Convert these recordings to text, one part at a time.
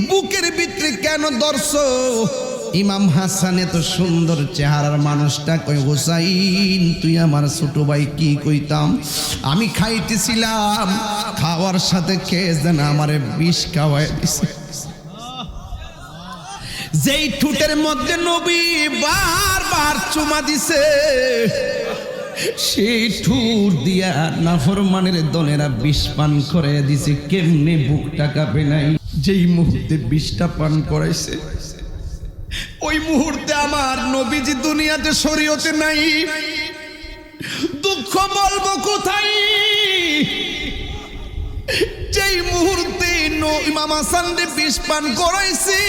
বুকের ভিতরে কেন ধরছো? ইমাম হাসান এত সুন্দর চেহারার মানুষটা কই, হুসাইন তুই আমার ছোট ভাই, কি কইতাম আমি খাইতেছিলাম, খাওয়ার সাথে খেয়ে যেন আমারে বিষ খাওয়াই দিছে। যেই ঠুটের মধ্যে নবী বারবার চুমা দিছে, সেই ঠুট দিয়া নাফরমানের দলেরা বিষ পান করে দিছে। কেমনে বুকটা কাঁপে নাই? যেই মুহূর্তে বিষটা পান করাইছে ওই মুহূর্তে আমার নবীজি দুনিয়াতে শরীয়তে নাই। দুঃখ বলবো কোথায়? যেই মুহূর্তে ইমাম হাসানকে বিষ পান করাইছে,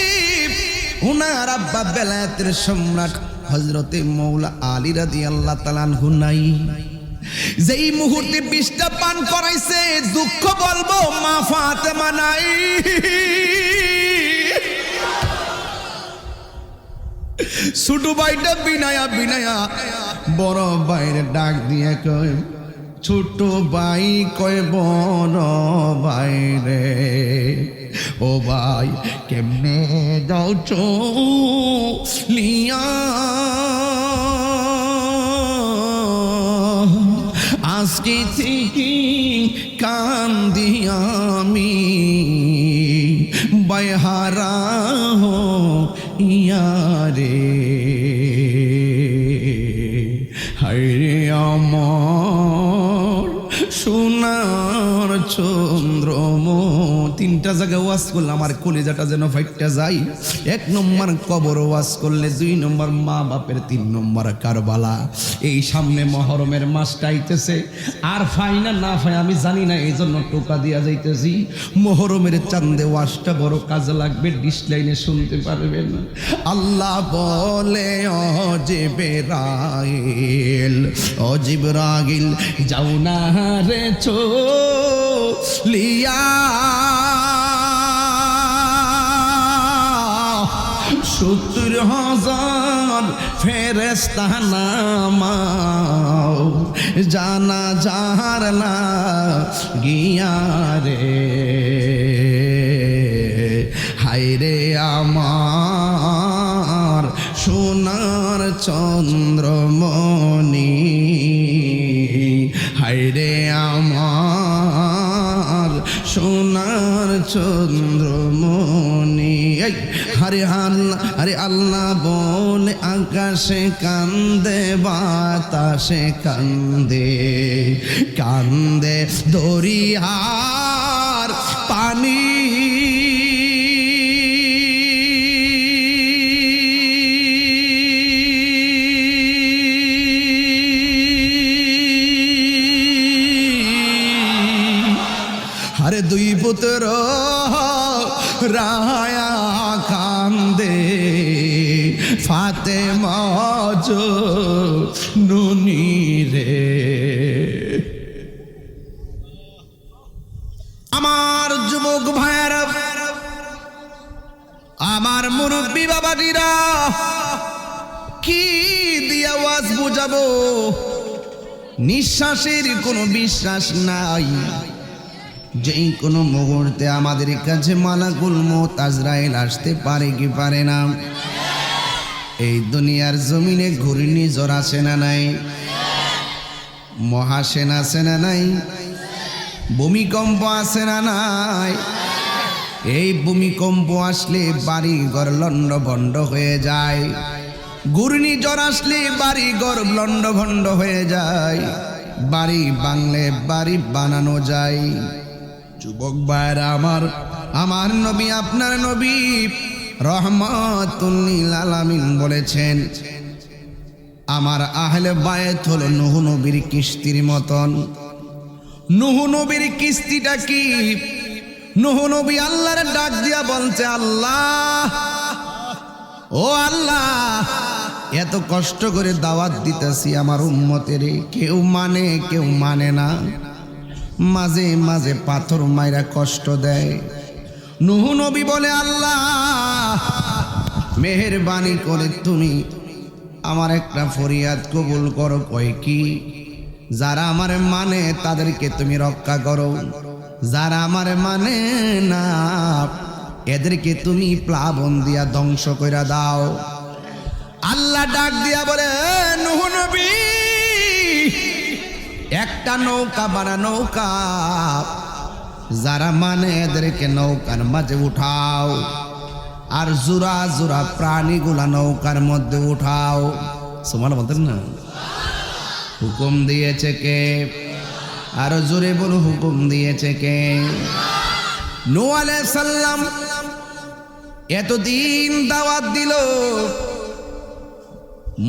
উনার আব্বা বেলায়েতের সম্রাট হযরতে মৌলা আলী রাদিয়াল্লাহু তাআলা আনহু নাই। যেই মুহূর্তে বিষটা পান করাইছে, দুঃখ বলবো মা ফাতেমা নাই। ছোট ভাইটা বিনায়া বিনায়া বড় ভাইয়ের ডাক দিয়ে কয়, ছোট ভাই কয় বড় ভাই রে, ও ভাই কেমনে যাও চলিয়া, আজকে থেকে কান্দি আমি বাইহারা ইয়ারে, হায়রে আমার সোনার চন্দ্রম। তিনটা জায়গায় ওয়াজ করলে আমার কলিজাটা যেন ফাইটটা যায়। 1 নম্বর কবর ওয়াজ করলে, 2 নম্বর মা বাপের, 3 নম্বর কারবালা। এই সামনে মহরমের মাসটা আইতেছে, আর ফাইনা না ফাই আমি জানি না, এই জন্য টোকা দিয়া যাইতেছি। মহরমের চাঁদে ওয়াজটা বড় কাজে লাগবে, ডিসলাইনে শুনতে পারবেন। আল্লাহ বলে ও জিবরাইল, ও জিবরাইল যাও না রে চলিয়া, 70,000 ফেরেশতা নামাও, জানা যার না গিয়া রে, হায়রে আমার সোনার চন্দ্রমণি, হায়রে আমার সোনার চন্দ্রমণি। হরে আল্লাহ, হরে আল্লাহ বলে আকাশে কান্দে, বাতাসে কান্দে, কান্দে দরিয়ার পানি, আরে 2 পুত্র রায়া কান্দে, ফাতেমা জননী রে। আমার যুবক ভাইয়েরা, আমার মুরব্বী বাবাজিরা, কি দিয়া ওয়াজ বুঝাবো? নিঃশ্বাসের কোনো বিশ্বাস নাই। যেই কোনো মুহূর্তে আমাদের কাছে মালাকুল মউত আজরাইল আসতে পারে কি পারে না? এই দুনিয়ার জমিনে ঘূর্ণিঝড় আছে না নাই? মহাসেন আছে না নাই? ভূমিকম্প আছে না নাই? এই ভূমিকম্প আসলে বাড়ি ঘর লন্ড ভন্ড হয়ে যায়, ঘূর্ণিঝড় আসলে বাড়ি ঘর লন্ড ভন্ড হয়ে যায়, বাড়ি বাংলে বাড়ি বানানো যায়। যুবক ভাইরা আমার, আমার নবী আপনার নবী রহমাতুল লিল আলামিন বলেছেন, আমার আহলে বায়ত হলো নূহ নবীর কিস্তির মতন। নূহ নবীর কিস্তিটা কি? নূহ নবী আল্লাহর ডাক দিয়া বলছে, আল্লাহ ও আল্লাহ, এত কষ্ট করে দাওয়াত দিতেছি আমার উম্মতের, কেউ মানে কেউ মানে না, মাঝে মাঝে পাথর মাইরা কষ্ট দেয়। নূহ নবী বলে, আল্লাহ মেহেরবানি করে তুমি আমার একটা ফরিয়াদ কবুল করো। কয় কি? যারা আমারে মানে তাদেরকে তুমি রক্ষা করো, যারা আমারে মানে না এদেরকে তুমি প্লাবন দিয়া ধ্বংস কইরা দাও। আল্লাহ ডাক দিয়া বলে, নূহ নবী, একটা নৌকা বানা, নৌকা, যারা মানে এদেরকে নৌকার মাঝে উঠাও, আর জোড়া জোড়া প্রাণীগুলা নৌকার মধ্যে উঠাও। সুবহানাল্লাহ বলতেন না? হুকুম দিয়েছে কে? আর জোরে বলো, হুকুম দিয়েছে কে? নূহ আলাইহিস সালাম এতদিন দাওয়াত দিল,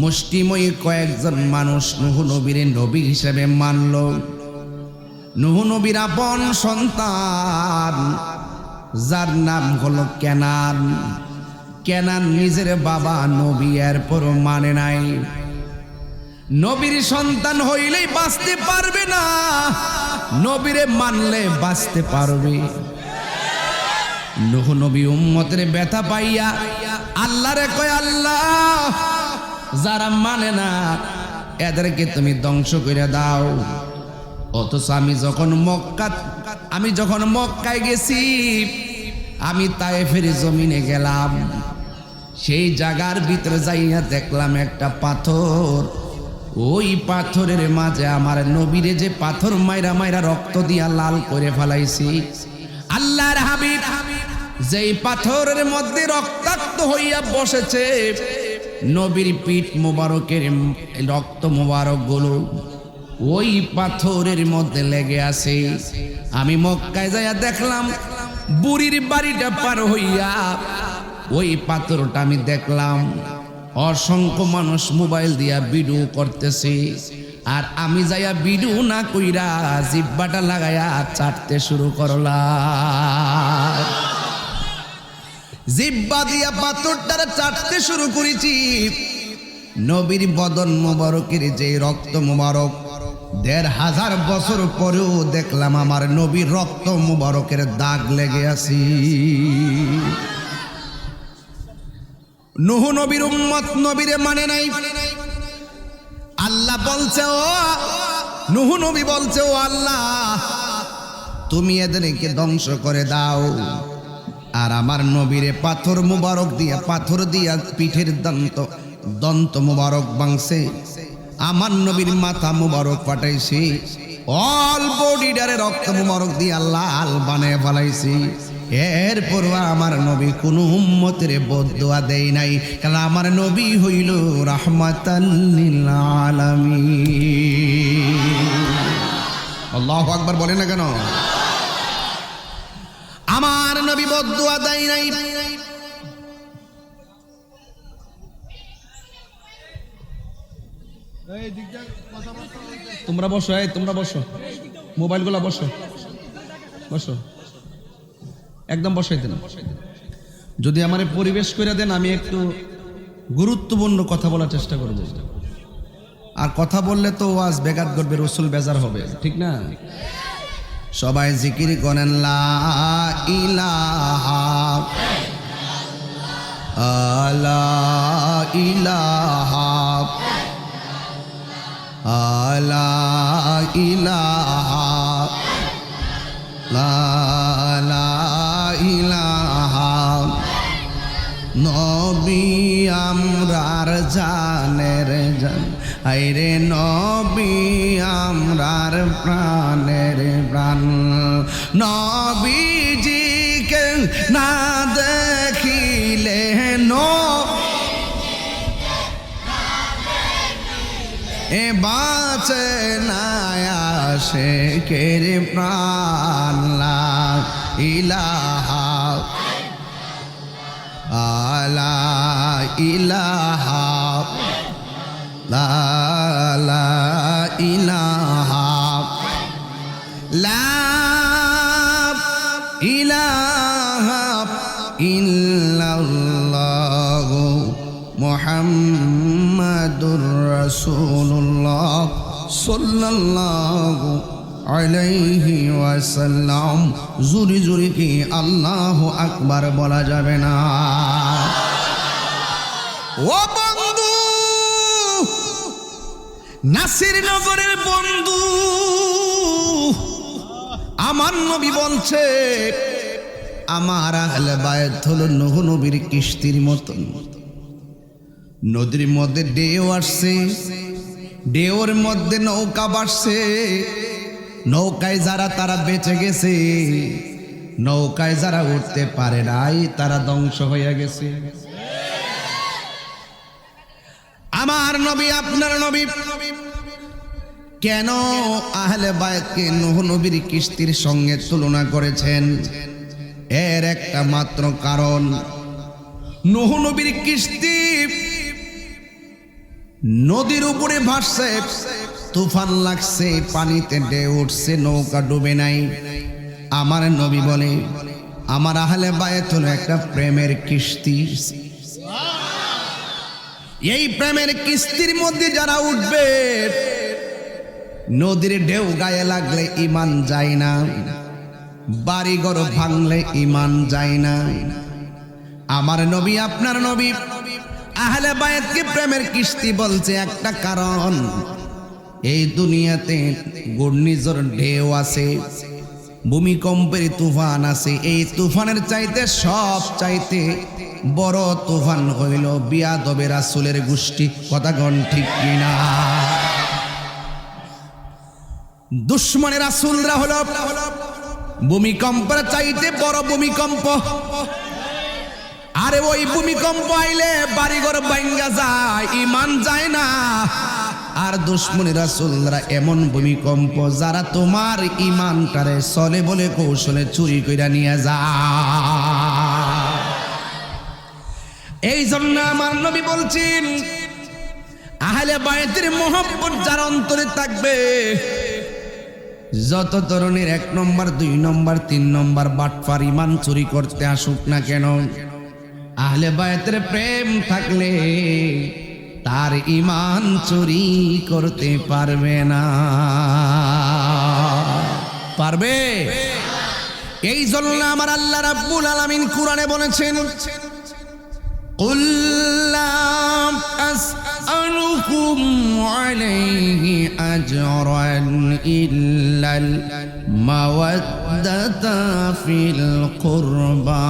মুষ্টিময় কয়েকজন মানুষ নূহ নবীর নবী হিসেবে মানল। নূহ নবীর আপন সন্তান, যার নাম হলো কেনান। কেনান নিজের বাবা নবী, এরপরও মানে নাই। নবীর সন্তান হইলেই বাঁচতে পারবে না, নবীরে মানলে বাঁচতে পারবে। নূহ নবী উম্মতের ব্যথা পাইয়া আল্লাহরে কয়, আল্লাহ, যারা মানে না এদেরকে তুমি ধ্বংস করে দাও। অথচ আমি যখন মক্কায় গেছি, আমি তায়েফের জমিনে গেলাম, সেই জায়গার ভিতরে যাইয়া দেখলাম একটা পাথর। ওই পাথরের মাঝে আমার নবীরে যে পাথর মাইরা মাইরা রক্ত দিয়া লাল করে ফেলাইছি, আল্লাহর হাবিব যেই পাথরের মধ্যে রক্তাক্ত হইয়া বসেছে, নবীর পিঠ মোবারকের রক্ত মোবারক গুলো ওই পাথরের মধ্যে লেগে আছে। আমি মক্কায় যাইয়া দেখলাম, বুড়ির বাড়িটা পার হইয়া ওই পাথরটা আমি দেখলাম। অসংখ্য মানুষ মোবাইল দিয়া ভিডিও করতেছে, আর আমি যাইয়া ভিডিও না কইরা জিব্বাটা লাগাইয়া চাটতে শুরু করলাম। জিব্বা দিয়া পাথরটারে চাটতে শুরু করেছি। নবীর বদন মোবারকের যে রক্ত মোবারক, ১৫০০ বছর পরেও দেখলাম আমার নবীর রক্ত মোবারকের দাগ লেগে আছে। নূহ নবীর উম্মত নবীরে মানে নাই। আল্লাহ বলছে, ও নূহ নবী বলছে, ও আল্লাহ, তুমি এদেরকে ধ্বংস করে দাও। আর আমার নবীরে পাথর দিয়া পিঠের দন্ত মুবারক ভাঙছে, আমার নবীর মাথা মুবারক ফাটাইছি, অল বডিটারে রক্ত মুবারক দিয়ে লাল বানায় ফেলাইছি। এরপর আমার নবী কোন উম্মতের বদদুয়া দেই নাই, কারণ আমার নবী হইল রাহমাতাল লিল আলামিন। আল্লাহু আকবার বলে না কেন? আমার নবী বদদুয়া দেয় নাই। তোমরা বসো, তোমরা বসো, মোবাইলগুলা বসো, একদম বসাই দেন। যদি আমার পরিবেশ করে দেন, আমি একটু গুরুত্বপূর্ণ কথা বলার চেষ্টা করব। আর কথা বললে তো ওয়াজ বেগাত করবে, রসুল বেজার হবে, ঠিক না? সবাই জিকির করেন, লা ইলাহা লা ইলাহা লা ইলাহা লা ইলাহা। নবী আমরার জানের জান, আইরে নবী আমরার প্রাণের প্রাণ। নবীজিকে না দেখিলে এ বাঁচে না আশিকের প্রাণ। লা ইলাহা লা ইলাহা লা ইলাহা লা ইলাহা ইল্লাল্লাহু মুহাম্মাদুর রাসূলুল্লাহ সাল্লাল্লাহু আলাইহি ওয়াসাল্লাম। জোরে জোরে কি আল্লাহু আকবার বলা যাবে না? ও বন্ধু, নাসিরনগরের বন্ধু, আমার নবী বলছে, আমার আহলে বায়াত হলো নূহ নবীর কিস্তির মতন। নদীর মধ্যে ঢেউ আসছে, ঢেউর মধ্যে নৌকা ভাসছে, নৌকায় যারা তারা বেঁচে গেছে, নৌকায় যারা উঠতে পারে নাই তারা ধ্বংস হয়ে গেছে। আমার নবী আপনার নবী কেন আহলে বায়াতকে নূহ নবীর কিস্তির সঙ্গে তুলনা করেছেন? এর একটা মাত্র কারণ, নূহ নবীর কিস্তি নদীর উপরে ভাসছে, তুফান লাগছে, পানিতে ঢেউ উঠছে, নৌকা ডুবে নাই। আমার নবী বলে আমার আহলে বায়াত হলো একটা প্রেমের কিস্তি। এই প্রেমের কিস্তির মধ্যে যারা উঠবে, নদীর ঢেউ গায়ে লাগলে ঈমান যায় না, বাড়িঘর ভাঙলে ঈমান যায় না। আমার নবী আপনার নবী আহলে বায়াতকে প্রেমের কিস্তি বলছে একটা কারণ, এই দুনিয়াতে ঘূর্ণিঝড় ঢেউ আছে, ভূমিকম্পের তুফান আছে, এই তুফানের চাইতে সব চাইতে বড় তুফান হইল বিয়াদবে রাসূলের গোষ্ঠী। কথা কোন ঠিক কিনা? দুশমনে রাসূলরা হলো ভূমিকম্পের চাইতে বড় ভূমিকম্প। আরে ওই ভূমিকম্প আইলে বাড়িঘর ভাঙ্গা যায়, ঈমান যায় না। আর দুশমনী রাসূলরা এমন ভূমিকম্প যারা তোমার ঈমানটারে চলে বলে কৌশলে চুরি কইরা নিয়ে যায়। এই জন্য আমার নবী বলছেন আহলে বায়াতের মহব্বত যার অন্তরে থাকবে, যত ধরনের 1 নম্বর 2 নম্বর 3 নম্বর বাটপার ঈমান চুরি করতে আসুক না কেন, আহলে বায়াতের প্রেম থাকলে তার ঈমান চুরি করতে পারবে না। পারবে? এই জন্য আমার আল্লাহ রাব্বুল আলামিন কোরআনে বলেছেন কুল লা আসআলুকুম আলাইহি আজরান ইল্লাল মাওয়াদ্দাতা ফিল কুরবা।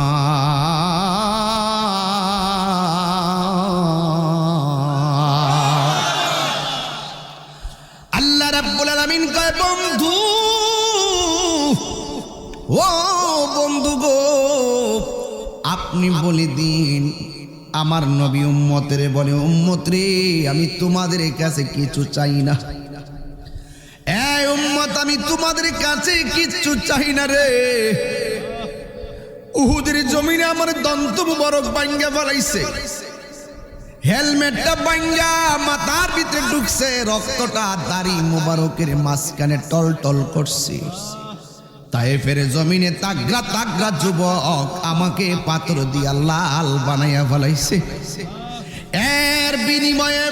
আল্লাহ রাব্বুল আলামিন কয় বন্ধু, ও বন্ধু গো, আপনি বলে দিন আমার নবী উম্মতেরে বলে, উম্মত রে আমি তোমাদের কাছে কিছু চাই না। এই উম্মত আমি তোমাদের কাছে কিছু চাই না রে। উহুদের জমিনে আমার দন্ত মুবারক ভাঙ্গা ফেলাইছে, হেলমেটটা ভাঙ্গা মাথার ভিতরে ঢুকছে, রক্তটা দাড়ি মুবারকের মাঝখানে টলটল করছে। তায়েফের জমিনে তাগড়া তাগড়া যুবক আমাকে পাথর দিয়া লাল বানাইয়া ফেলাইছে। এর বিনিময়ে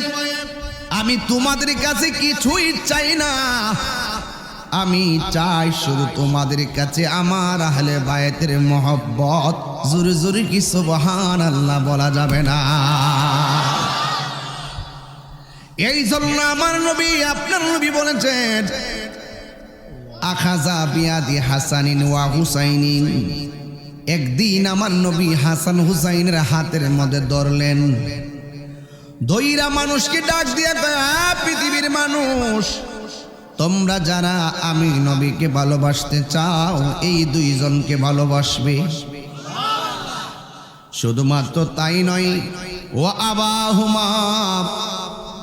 আমি তোমাদের কাছে কিছুই চাই না, আমি চাই শুধু তোমাদের কাছে আমার আহলে বায়াতের মহব্বত। জোরে জোরে কি সুবহানাল্লাহ বলা যাবে না? এই জন্য আমার নবী আপনার নবী বলেছেন আখাযা বিয়াদি হাসানিন ওয়া হুসাইনিন। একদিন আমার নবী হাসান হুসাইনের হাতের মধ্যে ধরলেন, ধইরা মানুষকে ডাক দিয়া কয়, পৃথিবীর মানুষ, তোমরা যারা আমি নবীকে ভালোবাসতে চাও এই দুইজনকে ভালোবাসবে। শুধুমাত্র তাই নয়, ও আবাহুমা,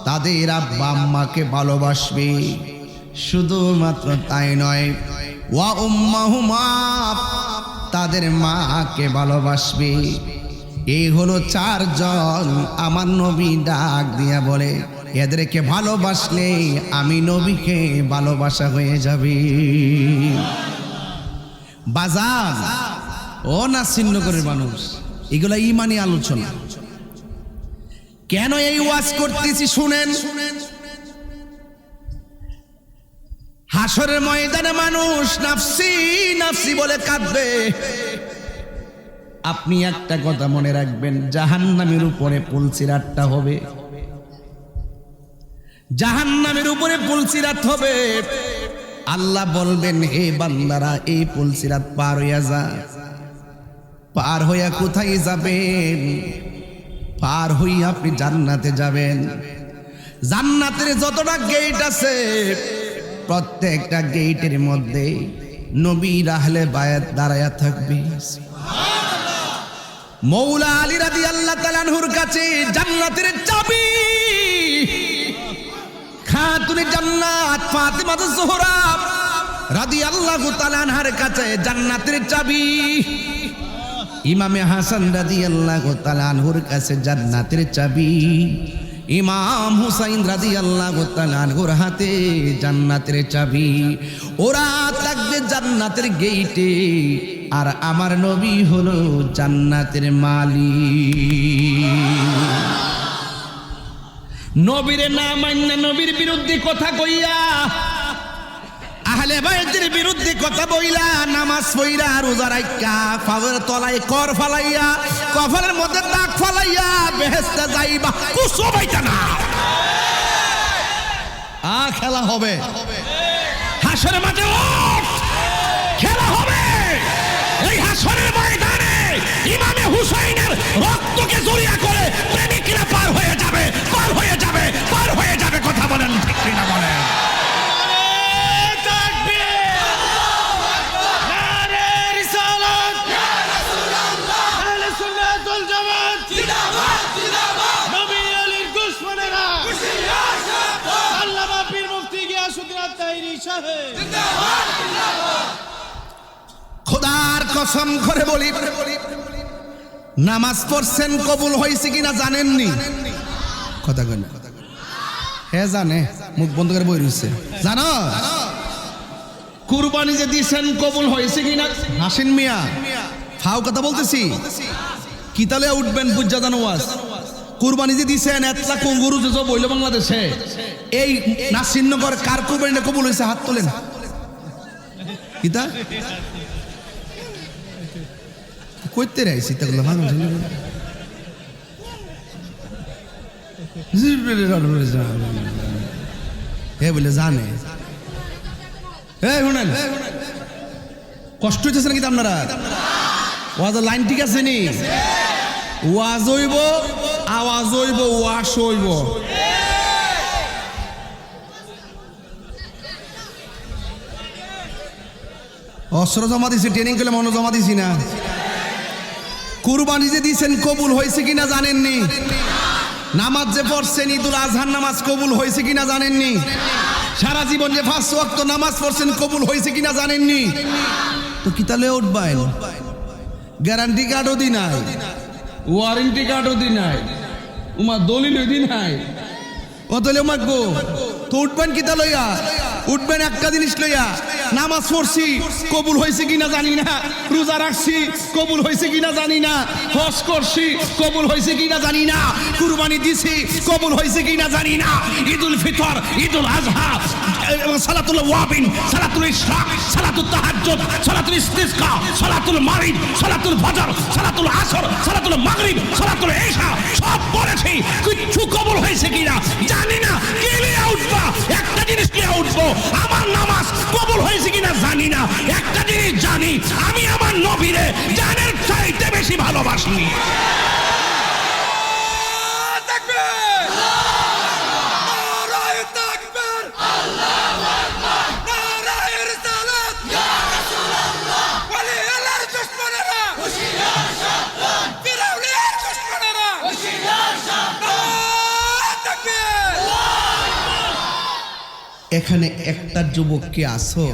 তাদের আব্বা আম্মাকে ভালোবাসবে। শুধুমাত্র তাই নয়, ওয়া উম্মাহুমা, তাদের মাকে ভালোবাসবে। এই হলো 4 জন। আমার নবী ডাক দিয়া বলে, এদেরকে ভালোবাসলে আমি নবীকে ভালোবাসা হয়ে যাবে। বাজার ও নাসিরনগরের মানুষ, এগুলা ঈমানি আলোচনা। কেন এই ওয়াজ করতেছি শুনেন। হাসরের ময়দানে মানুষ নাফসি নাফসি বলে কাঁদবে। আপনি একটা কথা মনে রাখবেন, জাহান্নামের উপরে পুলসিরাতটা হবে, জাহান্নামের উপরে পুলসিরাত হবে। আল্লাহ বলবেন, হে বান্দারা এই পুলসিরাত পার হইয়া যা। পার হইয়া কোথায় যাবেন? পার হইয়া আপনি জান্নাতে যাবেন। জান্নাতের যতটা গেট আছে প্রত্যেকটা গেটের মধ্যে নবীর আহলে বায়াত দাঁড়ায়া থাকবে। মৌলা আলী রাদিয়াল্লাহু তাআলা আনহুর কাছে জান্নাতের চাবি, খাতুনে জান্নাত ফাতেমা জোহরা রাদিয়াল্লাহু তাআলা আনহার কাছে জান্নাতের চাবি, ইমামে হাসান রাদিয়াল্লাহু তাআলা আনহুর কাছে জান্নাতের চাবি, ইমাম হুসাইন রাদিয়াল্লাহু তাআলা আনহুর হাতে জান্নাতের চাবি। ওরা থাকবে জান্নাতের গেইটে, আর আমার নবী হলো জান্নাতের মালিক। নবীর না মান্না নবীর বিরুদ্ধে কথা কইয়া, আহলে বাইতের বিরুদ্ধে কথা বইলা, নামাজ পড়া রোজা রাখা, পাওয়ের তলায় কর ফালাইয়া, কপালের মধ্যে দাগ ফালাইয়া বেহেশতে যাইবা, কুসো বাইতা না। খেলা হবে হাসরের মাঠে, খেলা হবে এই হাসরের ময়দানে। ইমামে হুসাইনের রক্তকে জড়িয়া করে প্রেমিকরা পার হয়ে যাবে, পার হয়ে যাবে, পার হয়ে যাবে। কথা বলেন ঠিক কিনা বলেন? খোদার কসম করে বলি, নামাজ পড়ছেন কবুল হয়েছে কিনা জানেননি? কথা কই না, হ্যাঁ জানে, মুখ বন্ধ করে বই রয়েছে। জানো কুরবানি যে দিয়েছেন কবুল হয়েছে কিনা? হাসিন মিয়া, ফাও কথা বলতেছি। কি তালে উঠবেন বুঝা জানো? ওয়াজ কুরবানি যে দিয়েছেন এতলা কঙ্গুরু যে বইল বাংলাদেশে, এই নাসিরনগর কার কুরবানি কবুল হয়েছে? হাত তোলেন। কিতা কইতে রাইছি তাগুলো মানুষ এ বলে জানে। শুনেন, কষ্ট হইতেছে নাকি আপনারা? ওয়াজ লাইন ঠিক আছে নি? ওয়াজ হইব, আওয়াজ হইব, ওয়াশ হইব। অস্ত্র জমা দিছি, ট্রেনিং করলে মনে জমা দিছি না। কুরবানি যে দিয়েছেন কবুল হয়েছে কিনা জানেননি? নামাজ যে পড়ছেন ঈদুল আজহার নামাজ কবুল হয়েছে কিনা জানেননি? সারা জীবন যে 5 ওয়াক্ত নামাজ পড়ছেন কবুল হয়েছে কিনা জানেননি? তো কি তাহলে উঠবেন? গ্যারান্টি কার্ডও দি নাই, ওয়ারেন্টি কার্ডও দি নাই, উমা দলিল দি নাই। ও তাহলে উমা গো তো উঠবেন কিতা লইয়া? উঠবেন একটা জিনিস লইয়া, নামাজ পড়ছি কবুল হয়েছে কিনা জানি না, রোজা রাখছি কবুল হয়েছে কিনা জানি না, হজ করছি কবুল হয়েছে কিনা জানি না, কুরবানি দিছি কবুল হয়েছে কিনা জানি না, ঈদুল ফিতর, ঈদুল আজহা এবং সালাতুল ওয়াবিন, সালাতুল ইশরাক, সালাতুল তাহাজ্জুদ, সালাতুল ইস্তিসকা, সালাতুল মাগরিব, সালাতুল ফজর, সালাতুল আসর, সালাতুল মাগরিব, সালাতুল ইশা সব পড়েছি, কিচ্ছু কবুল হয়েছে কিনা জানি না। কে লিয়ে উঠবা? একটা জিনিস লিয়ে উঠবো, আমার নামাজ কবুল হয়েছে কিনা জানি না। একটা জিনিস জানি, আমি আমার নবীরে জানের চাইতে বেশি ভালোবাসি। এখানে একটা যুবক কি আছো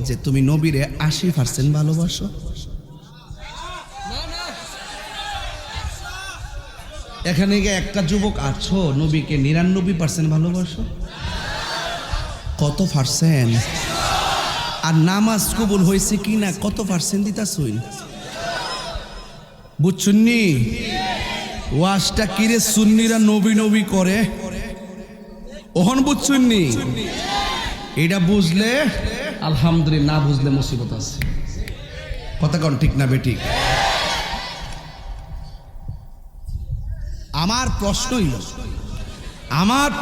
যে তুমি নবীরে 80% ভালোবাসো? এখানে একটা যুবক আছো নবীকে 99% ভালোবাসো? কত পার্সেন্ট? আর নামাজ কবুল হয়েছে কিনা কত পার্সেন্ট দিতাছুই? বুঝছুননি ওয়াজটা কিরে সুন্নিরা নবী নবী করে? ওহন বুঝছুননি? এটা বুঝলে আলহামদুলিল্লাহ, না বুঝলে মুসিবত আছে। কথা কোন ঠিক না বেঠিক? আমার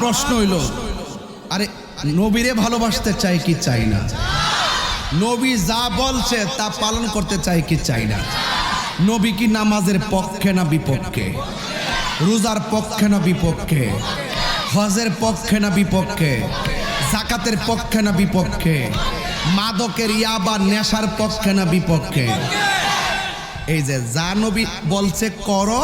প্রশ্ন হইল আরে নবীরে ভালোবাসতে চাই কি চাই না? নবী যা বলছে তা পালন করতে চাই কি চাই না? নবী কি নামাজের পক্ষে না বিপক্ষে, রোজার পক্ষে না বিপক্ষে, হজের পক্ষে না বিপক্ষে, যাকাতের পক্ষে না বিপক্ষে, মাদকের ইয়াবা নেশার পক্ষে না বিপক্ষে? এই যে যা নবী বলছে করো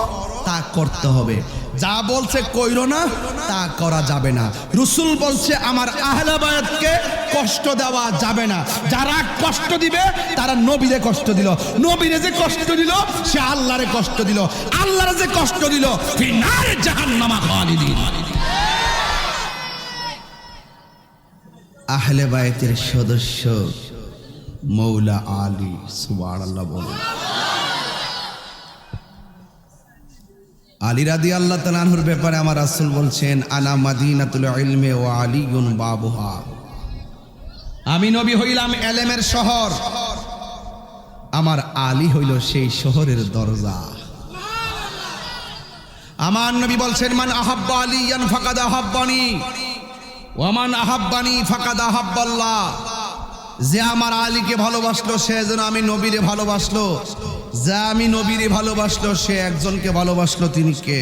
তা করতে হবে, যা বলছে কইরো না তা করা যাবে না। রাসূল বলছে আমার আহলে বায়াতকে কষ্ট দেওয়া যাবে না, যারা কষ্ট দিবে তারা নবীরে কষ্ট দিল, নবীরে যে কষ্ট দিল সে আল্লাহরে কষ্ট দিল, আল্লাহরে যে কষ্ট দিল ফি নারে জাহান্নামা খালিদিন। আহলে বায়াতের সদস্য মৌলা আলী, সুবহানাল্লাহ বলুন। আলী রাদিয়াল্লাহু তাআলা আনহুর ব্যাপারে আমার রাসূল বলছেন আনা মাদিনাতুল ইলমি ওয়া আলিয়ুন বাবুহা, আমি নবী হইলাম ইলমের শহর, আমার আলী হইল সেই শহরের দরজা। আমার নবী বলছেন মান আহাব্বা আলিয়ান ফাকাদ আহাব্বানি ওয়া মান আহাব্বানি ফাকাদ আহাব্বাল্লাহ, যে আমার আলীকে ভালোবাসলো সে যেন আমি নবীরে ভালোবাসলো, যে আমি নবীরে ভালোবাসলো সে একজনকে ভালোবাসলো, তিনি কে?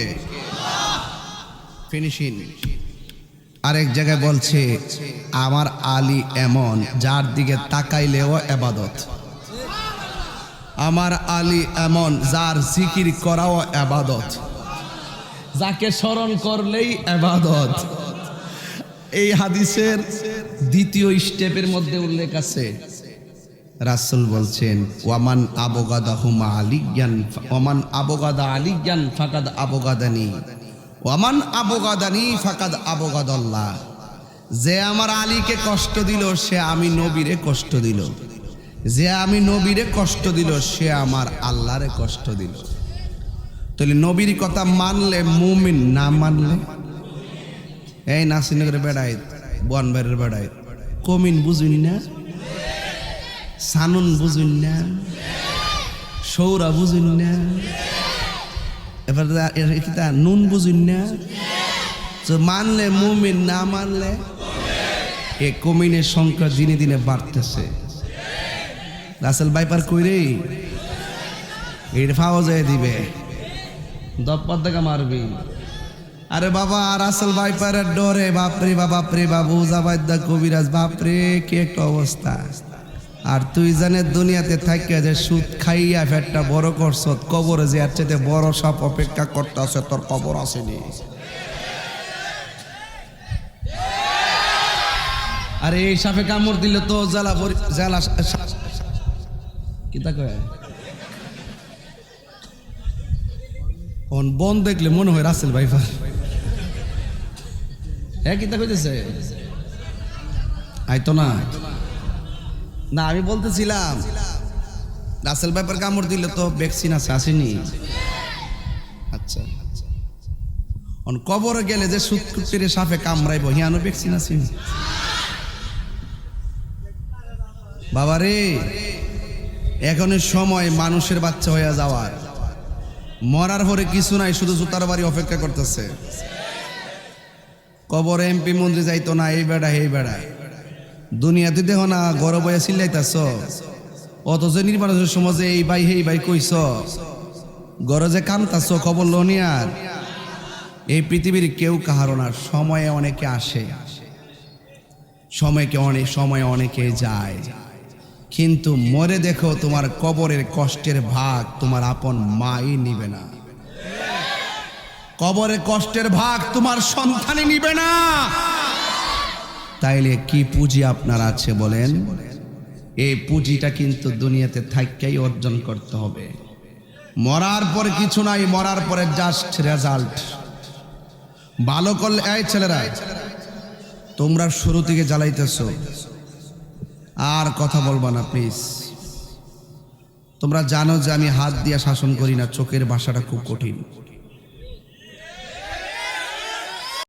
ফিনিশিং। আরেক জায়গায় বলছে আমার আলী এমন যার দিকে তাকাইলেও ইবাদত, আমার আলী এমন যার জিকির করাও ইবাদত, যাকে স্মরণ করলেই ইবাদত। এই হাদিসের দ্বিতীয় স্টেপের মধ্যে উল্লেখ আছে, রাসূল বলছেন ওয়ামান আবগাদাহুমা আলিয়ান ওয়ামান আবগাদা আলিয়ান ফাকাদ আবগাদানি ওয়ামান আবগাদানি ফাকাদ আবগাদাল্লাহ, যে আমার আলীকে কষ্ট দিল সে আমি নবীরে কষ্ট দিল, যে আমি নবীরে কষ্ট দিল সে আমার আল্লাহরে কষ্ট দিল। তাহলে নবীর কথা মানলে মুমিন, না মানলে? এই নাসিনগরের বেড়াই, বনবাড়ির বেড়াই কমিন বুঝুন না, সানুন বুঝুন না, সৌরা বুঝুন না, এবার নুন বুঝুন না, মানলে মুমিন, না মানলে? এ কমিনের সংখ্যা দিনে দিনে বাড়তেছে। রাসেল বাইপার কইরে এটা ফাওয়া যায় দিবে, দপ্পার দেখা মারবি। আরে বাবা রাসেল বাইপারের ডরে বাপরে বাপরে বাবু জাবাইদা কবিরাজ, বাপরে কি একটা অবস্থা। আর তুই জানে দুনিয়াতে থাকিয়া যে সুদ খাইয়া ফেটটা বড় করছ, কবরে যে আর চাইতে বড় সাপ অপেক্ষা করতে আছে, তোর কবর আসেনি। আরে এই সাপে কামড় দিলে তো জ্বালা জ্বালা কিতা কয় বন দেখলে মনে হয় রাসেল ভাইফার। হ্যাঁ কিতা কইতেছে আইতো না, না আমি বলতেছিলাম রাসেল ভাইপার কামড় দিলে তো ভ্যাকসিন আছে, আসেনি? আচ্ছা কবরে গেলে যে সুৎকুটিরে সাপে কামড়াইব হিয়ানো ভ্যাকসিন আসেনি? বাবারে এখনের সময় মানুষের বাচ্চা হয়ে যাওয়ার, মরার পরে কিছু নাই, শুধু জুতার বাড়ি অপেক্ষা করতেছে। কবরে এমপি মন্ত্রী যাইতো না, এই বেড়া এই বেড়া, দুনিয়াতে দেখো না গরব হয়ে চিল্লাইতেছ, অথচ নির্বাচনের সমাজে এই ভাই হেই ভাই কইস, গরজে কামতাছ খবর লনিয়ার। এই পৃথিবীর কেউ কাহারো না, সময়ে অনেকে আসে, সময়ে অনেকে যায়, কিন্তু মরে দেখো তোমার কবরের কষ্টের ভাগ তোমার আপন মাই নিবে না, কবরের কষ্টের ভাগ তোমার সন্তানই নিবে না। তাইলে কি পুঁজি আপনার আছে বলেন? এই পুঁজিটা কিন্তু দুনিয়াতে থাইকাই অর্জন করতে হবে। মরার পরে কিছু নাই, মরার পরে জাস্ট রেজাল্ট। ভালো করলে এই ছেলেরা তোমরা শুরু থেকে জ্বালাইতেছো, আর কথা বলবা না প্লিজ। তোমরা জানো যে আমি হাত দিয়ে শাসন করি না, চোখের ভাষাটা খুব কঠিন।